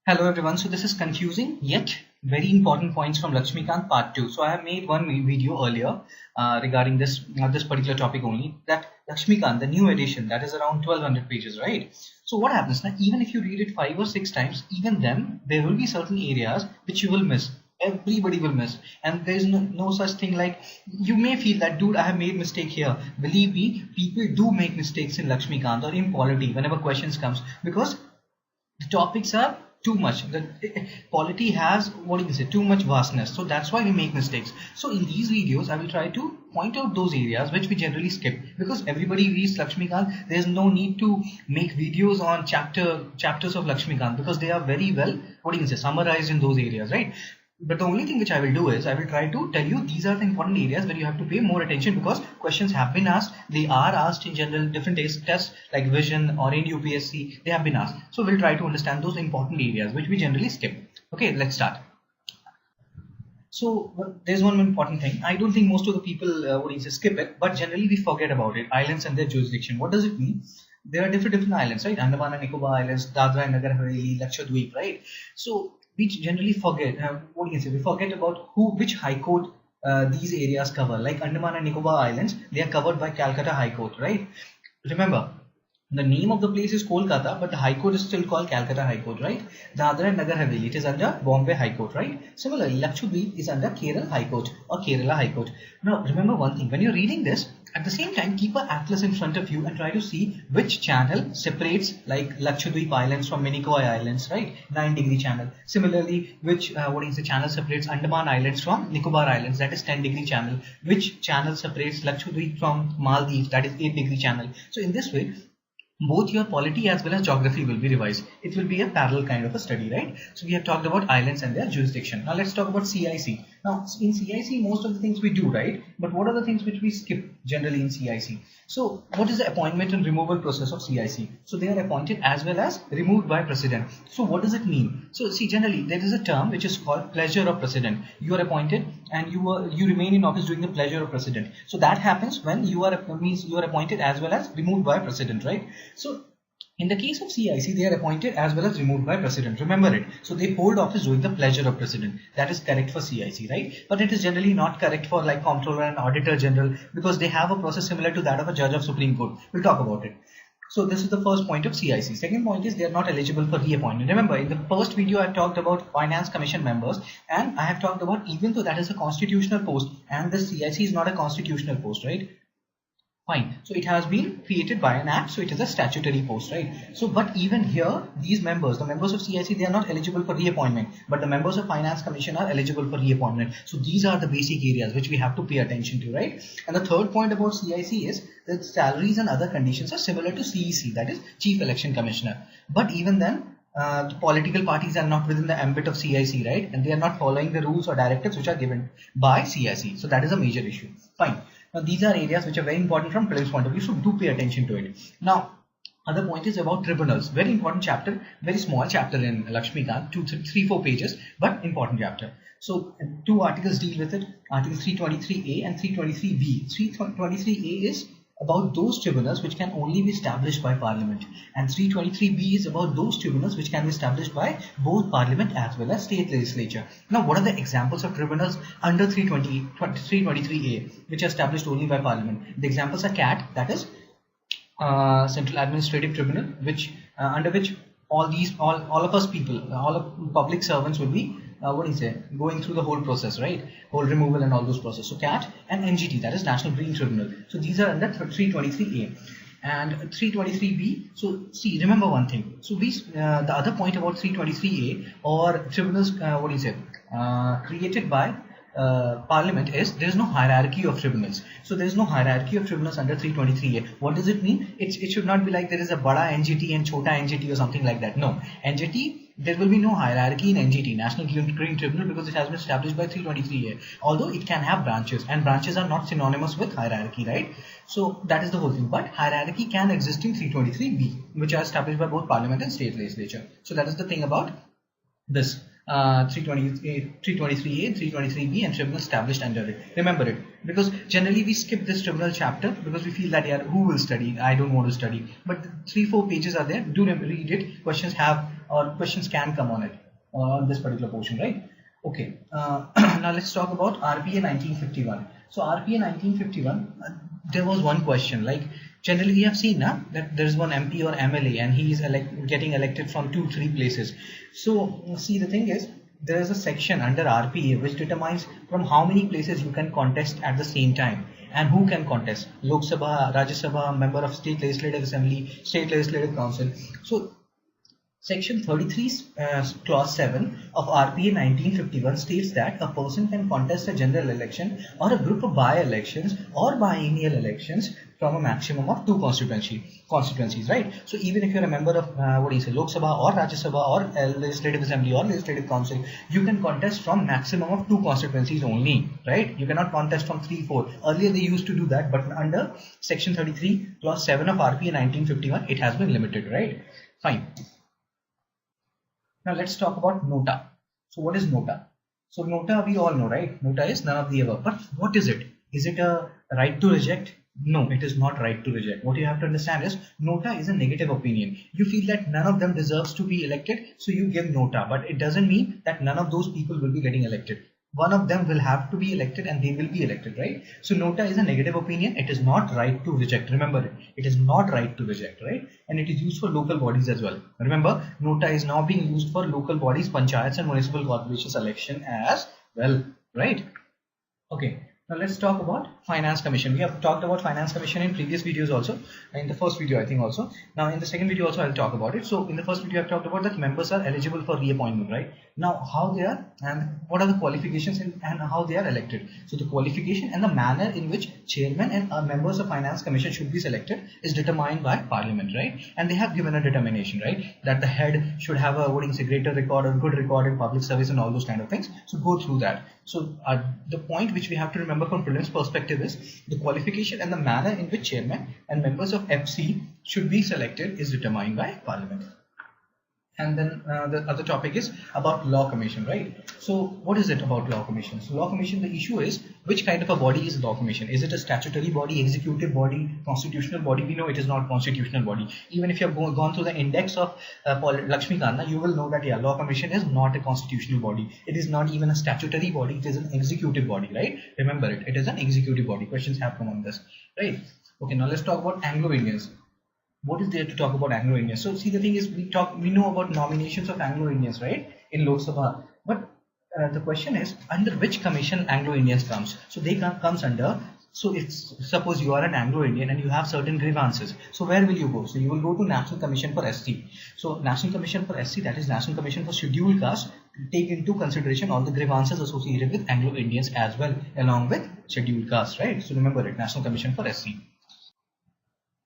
Hello everyone, so this is confusing yet very important points from Laxmikanth part 2. So I have made one video earlier regarding this particular topic only, that Laxmikanth, the new edition, that is around 1200 pages, right? So what happens now, even if you read it 5 or 6 times, even then there will be certain areas which you will miss. Everybody will miss, and there is no such thing like you may feel that, dude, I have made mistake here. Believe me, people do make mistakes in Laxmikanth or in polity whenever questions comes, because the topics are too much. The polity has, too much vastness, so that's why we make mistakes. So in these videos I will try to point out those areas which we generally skip, because everybody reads Laxmikanth. There's no need to make videos on chapters of Laxmikanth, because they are very well summarized in those areas, right? But the only thing which I will do is I will try to tell you these are the important areas where you have to pay more attention, because questions have been asked. They are asked in general different tests like vision or in UPSC. They have been asked. So we'll try to understand those important areas which we generally skip. Okay, let's start. So there's one important thing. I don't think most of the people skip it, but generally we forget about it. Islands and their jurisdiction. What does it mean? There are different islands, right? Andaman and Nicobar Islands, Dadra and Nagar Haveli, Lakshadweep, right? So we generally forget, we forget about which High Court these areas cover. Like Andaman and Nicobar Islands, they are covered by Calcutta High Court, right? Remember, the name of the place is Kolkata, but the High Court is still called Calcutta High Court, right? Dadra and Nagar Haveli, it is under Bombay High Court, right? Similarly, Lakshadweep is under Kerala High Court or Kerala High Court. Now, remember one thing, when you're reading this, at the same time, keep an atlas in front of you and try to see which channel separates like Lakshadweep Islands from Minicoy Islands, right? 9-degree channel. Similarly, which channel separates Andaman Islands from Nicobar Islands, that is 10-degree channel. Which channel separates Lakshadweep from Maldives, that is 8-degree channel. So in this way, both your polity as well as geography will be revised. It will be a parallel kind of a study, right? So we have talked about islands and their jurisdiction. Now let's talk about CIC. Now in CIC, most of the things we do, right? But what are the things which we skip generally in CIC? So what is the appointment and removal process of CIC? So they are appointed as well as removed by President. So what does it mean? So see, generally there is a term which is called pleasure of President. You are appointed and you remain in office during the pleasure of President. So that happens when you are appointed as well as removed by President, right? So in the case of CIC, they are appointed as well as removed by President. Remember it. So they hold office during the pleasure of President. That is correct for CIC, right? But it is generally not correct for like Comptroller and Auditor General, because they have a process similar to that of a Judge of Supreme Court. We'll talk about it. So this is the first point of CIC. Second point is they are not eligible for reappointment. Remember, in the first video I talked about Finance Commission members, and I have talked about even though that is a constitutional post and the CIC is not a constitutional post, right? Fine. So it has been created by an act, so it is a statutory post, right? So, but even here, these members, the members of CIC, they are not eligible for reappointment, but the members of Finance Commission are eligible for reappointment. So these are the basic areas which we have to pay attention to, right? And the third point about CIC is that salaries and other conditions are similar to CEC, that is Chief Election Commissioner. But even then, the political parties are not within the ambit of CIC, right? And they are not following the rules or directives which are given by CIC. So that is a major issue. Fine. Now these are areas which are very important from prelims point of view, so do pay attention to it. Now, other point is about tribunals. Very important chapter, very small chapter in Laxmikanth, 3-4 pages, but important chapter. So two articles deal with it, Article 323A and 323B. 323A is about those tribunals which can only be established by Parliament, and 323B is about those tribunals which can be established by both Parliament as well as state legislature. Now what are the examples of tribunals under 323A which are established only by Parliament? The examples are CAT, that is Central Administrative Tribunal, which under which all of us people, all of public servants will be going through the whole process, right? Whole removal and all those processes. So CAT and NGT, that is National Green Tribunal. So these are under 323A and 323B. So see, remember one thing. So the other point about 323A or tribunals, created by Parliament is there is no hierarchy of tribunals. So there is no hierarchy of tribunals under 323A. What does it mean? It should not be like there is a Bada NGT and Chota NGT or something like that. No, NGT, there will be no hierarchy in NGT, National Green Tribunal, because it has been established by 323A. Although it can have branches, and branches are not synonymous with hierarchy, right? So that is the whole thing. But hierarchy can exist in 323B, which are established by both Parliament and state legislature. So that is the thing about this 323A, 323B and tribunal established under it. Remember it. Because generally we skip this tribunal chapter because we feel that, yeah, who will study? I don't want to study. But 3-4 pages are there. Do read it. Questions can come on it, on this particular portion, right? Okay. Now let's talk about RPA 1951. So RPA 1951, there was one question. Like generally we have seen that there is one MP or MLA and he is getting elected from 2-3 places. So see, the thing is, there is a section under RPA which determines from how many places you can contest at the same time and who can contest. Lok Sabha, Rajya Sabha, member of State Legislative Assembly, State Legislative Council. So Section 33, Clause 7 of RPA 1951 states that a person can contest a general election or a group of by-elections or biennial elections from a maximum of 2 constituencies, right? So even if you're a member of Lok Sabha or Rajya Sabha or Legislative Assembly or Legislative Council, you can contest from maximum of 2 constituencies only, right? You cannot contest from 3-4. Earlier they used to do that, but under Section 33, Clause 7 of RPA 1951, it has been limited, right? Fine. Now let's talk about Nota. So what is Nota? So Nota, we all know, right? Nota is none of the above. But what is it? Is it a right to reject? No, it is not right to reject. What you have to understand is Nota is a negative opinion. You feel that none of them deserves to be elected, so you give Nota. But it doesn't mean that none of those people will be getting elected. One of them will have to be elected and they will be elected, right? So Nota is a negative opinion. It is not right to reject. Remember it. It is not right to reject, right? And it is used for local bodies as well. Remember, Nota is now being used for local bodies, panchayats and municipal corporations election as well, right? Okay. Now let's talk about Finance Commission. We have talked about Finance Commission in previous videos also, in the first video I think also. Now in the second video also I'll talk about it. So in the first video I've talked about that members are eligible for reappointment, right? Now how they are and what are the qualifications and how they are elected. So the qualification and the manner in which chairman and members of Finance Commission should be selected is determined by Parliament, right? And they have given a determination, right? That the head should have a greater record or good record in public service and all those kind of things. So go through that. So the point which we have to remember from prelims perspective is the qualification and the manner in which chairman and members of FC should be selected is determined by Parliament. And then the other topic is about Law Commission, right? So what is it about Law Commission? So Law Commission, the issue is which kind of a body is Law Commission? Is it a statutory body, executive body, constitutional body? We know it is not constitutional body. Even if you have gone through the index of Laxmikanth, you will know that, yeah, Law Commission is not a constitutional body. It is not even a statutory body. It is an executive body, right? Remember it. It is an executive body. Questions have come on this, right? Okay, now let's talk about Anglo-Indians. What is there to talk about Anglo-Indians? So see, the thing is, we know about nominations of Anglo-Indians, right, in Lok Sabha, but the question is under which commission Anglo-Indians comes. So they comes under, so if suppose you are an Anglo-Indian and you have certain grievances, so where will you go? So you will go to National Commission for SC. So National Commission for SC, that is National Commission for Scheduled Caste, take into consideration all the grievances associated with Anglo-Indians as well, along with Scheduled Caste, right? So remember it, National Commission for SC.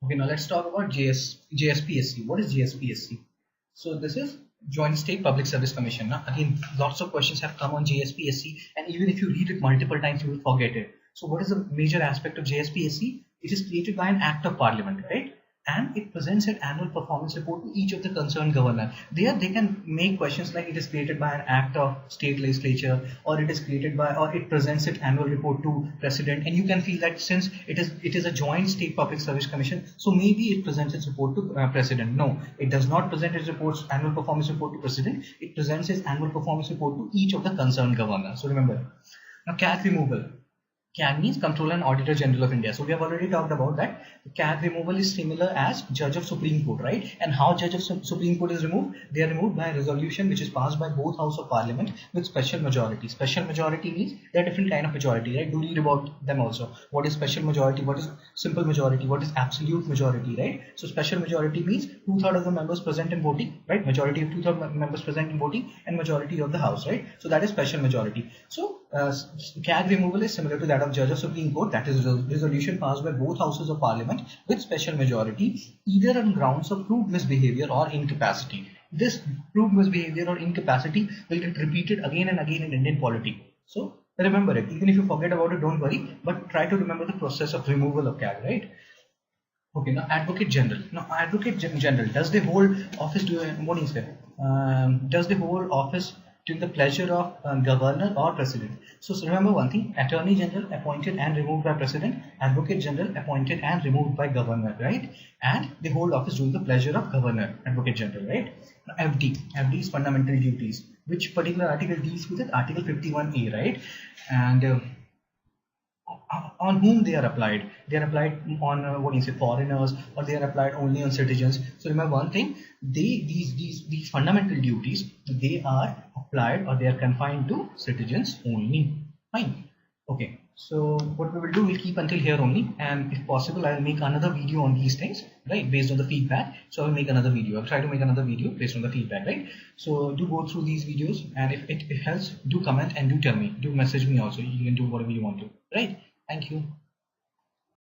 Okay, now let's talk about JSPSC. What is JSPSC? So this is Joint State Public Service Commission. Now again, lots of questions have come on JSPSC, and even if you read it multiple times, you will forget it. So what is the major aspect of JSPSC? It is created by an Act of Parliament, right? And it presents an annual performance report to each of the concerned governor. There they can make questions like it is created by an act of state legislature, or it is created by, or it presents its annual report to president. And you can feel that since it is a joint state public service commission, so maybe it presents its report to president. No, it does not present its annual performance report to president. It presents its annual performance report to each of the concerned governor. So remember. Now CAG removal. CAG means Controller and Auditor General of India. So we have already talked about that. CAG removal is similar as Judge of Supreme Court, right? And how Judge of Supreme Court is removed? They are removed by a resolution which is passed by both House of Parliament with special majority. Special majority means there are different kind of majority, right? Do read about them also. What is special majority? What is simple majority? What is absolute majority, right? So special majority means 2/3 of the members present in voting, right? Majority of 2/3 members present in voting and majority of the House, right? So that is special majority. So CAG removal is similar to that of Judge of Supreme Court. That is a resolution passed by both houses of Parliament with special majority, either on grounds of proved misbehavior or incapacity. This proved misbehavior or incapacity will get repeated again and again in Indian polity. So remember it. Even if you forget about it, don't worry, but try to remember the process of removal of CAG, right? Okay, now Advocate General. Now Advocate General, does they hold office? What is that? Does they hold office to the pleasure of governor or president. So remember one thing: Attorney General appointed and removed by president, Advocate General appointed and removed by governor, right? And they hold office during the pleasure of governor, Advocate General, right? Now, FD is fundamental duties. Which particular article deals with it? Article 51A, right? And on whom they are applied? They are applied on foreigners, or they are applied only on citizens. So remember one thing: these fundamental duties, they are applied or they are confined to citizens only. Fine. Okay. So what we will do, we'll keep until here only, and if possible, I'll make another video on these things, right, based on the feedback. So I'll make another video. I'll try to make another video based on the feedback, right? So do go through these videos, and if it helps, do comment and do tell me, do message me also. You can do whatever you want to, right? Thank you.